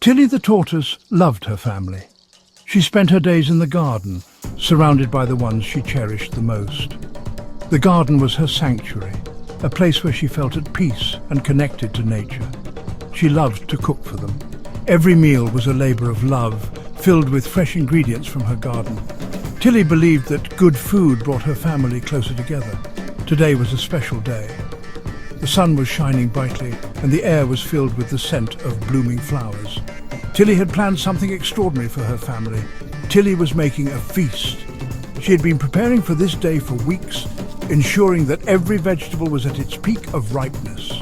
Tilly the tortoise loved her family. She spent her days in the garden, surrounded by the ones she cherished the most. The garden was her sanctuary, a place where she felt at peace and connected to nature. She loved to cook for them. Every meal was a labor of love, filled with fresh ingredients from her garden. Tilly believed that good food brought her family closer together. Today was a special day. The sun was shining brightly, and the air was filled with the scent of blooming flowers. Tilly had planned something extraordinary for her family. Tilly was making a feast. She had been preparing for this day for weeks, ensuring that every vegetable was at its peak of ripeness.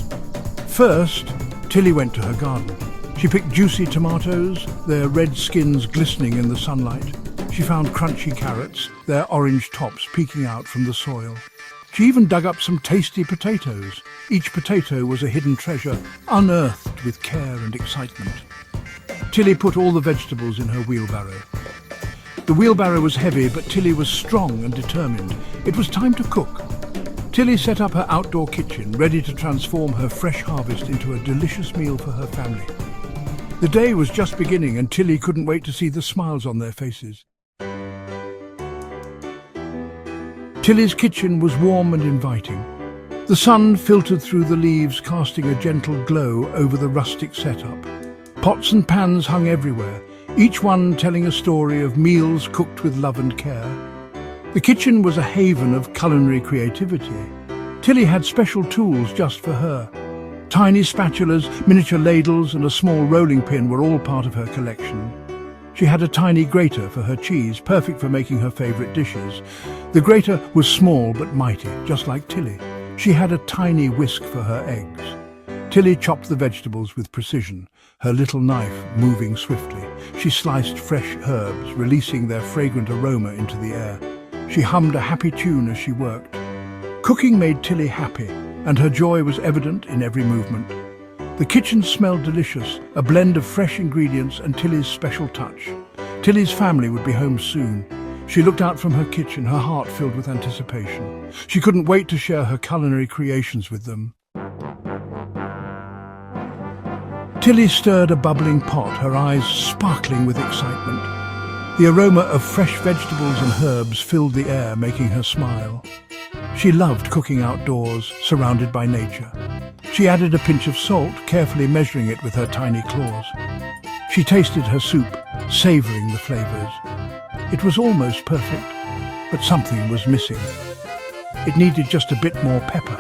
First, Tilly went to her garden. She picked juicy tomatoes, their red skins glistening in the sunlight. She found crunchy carrots, their orange tops peeking out from the soil. She even dug up some tasty potatoes. Each potato was a hidden treasure, unearthed with care and excitement. Tilly put all the vegetables in her wheelbarrow. The wheelbarrow was heavy, but Tilly was strong and determined. It was time to cook. Tilly set up her outdoor kitchen, ready to transform her fresh harvest into a delicious meal for her family. The day was just beginning, and Tilly couldn't wait to see the smiles on their faces. Tilly's kitchen was warm and inviting. The sun filtered through the leaves, casting a gentle glow over the rustic setup. Pots and pans hung everywhere, each one telling a story of meals cooked with love and care. The kitchen was a haven of culinary creativity. Tilly had special tools just for her. Tiny spatulas, miniature ladles and a small rolling pin were all part of her collection. She had a tiny grater for her cheese, perfect for making her favourite dishes. The grater was small but mighty, just like Tilly. She had a tiny whisk for her eggs. Tilly chopped the vegetables with precision, her little knife moving swiftly. She sliced fresh herbs, releasing their fragrant aroma into the air. She hummed a happy tune as she worked. Cooking made Tilly happy, and her joy was evident in every movement. The kitchen smelled delicious, a blend of fresh ingredients and Tilly's special touch. Tilly's family would be home soon. She looked out from her kitchen, her heart filled with anticipation. She couldn't wait to share her culinary creations with them. Tilly stirred a bubbling pot, her eyes sparkling with excitement. The aroma of fresh vegetables and herbs filled the air, making her smile. She loved cooking outdoors, surrounded by nature. She added a pinch of salt, carefully measuring it with her tiny claws. She tasted her soup, savouring the flavours. It was almost perfect, but something was missing. It needed just a bit more pepper.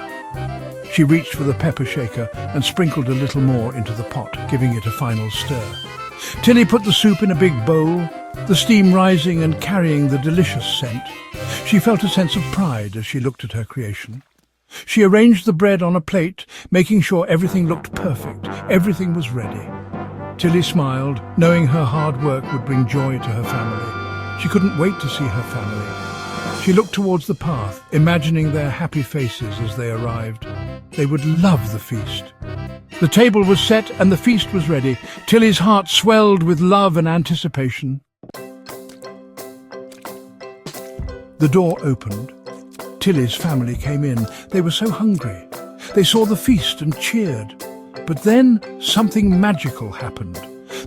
She reached for the pepper shaker and sprinkled a little more into the pot, giving it a final stir. Tilly put the soup in a big bowl, the steam rising and carrying the delicious scent. She felt a sense of pride as she looked at her creation. She arranged the bread on a plate, making sure everything looked perfect. Everything was ready. Tilly smiled, knowing her hard work would bring joy to her family. She couldn't wait to see her family. She looked towards the path, imagining their happy faces as they arrived. They would love the feast. The table was set and the feast was ready. Tilly's heart swelled with love and anticipation. The door opened. Tilly's family came in. They were so hungry. They saw the feast and cheered. But then something magical happened.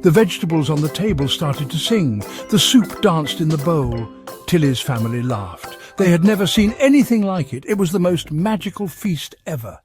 The vegetables on the table started to sing. The soup danced in the bowl. Tilly's family laughed. They had never seen anything like it. It was the most magical feast ever.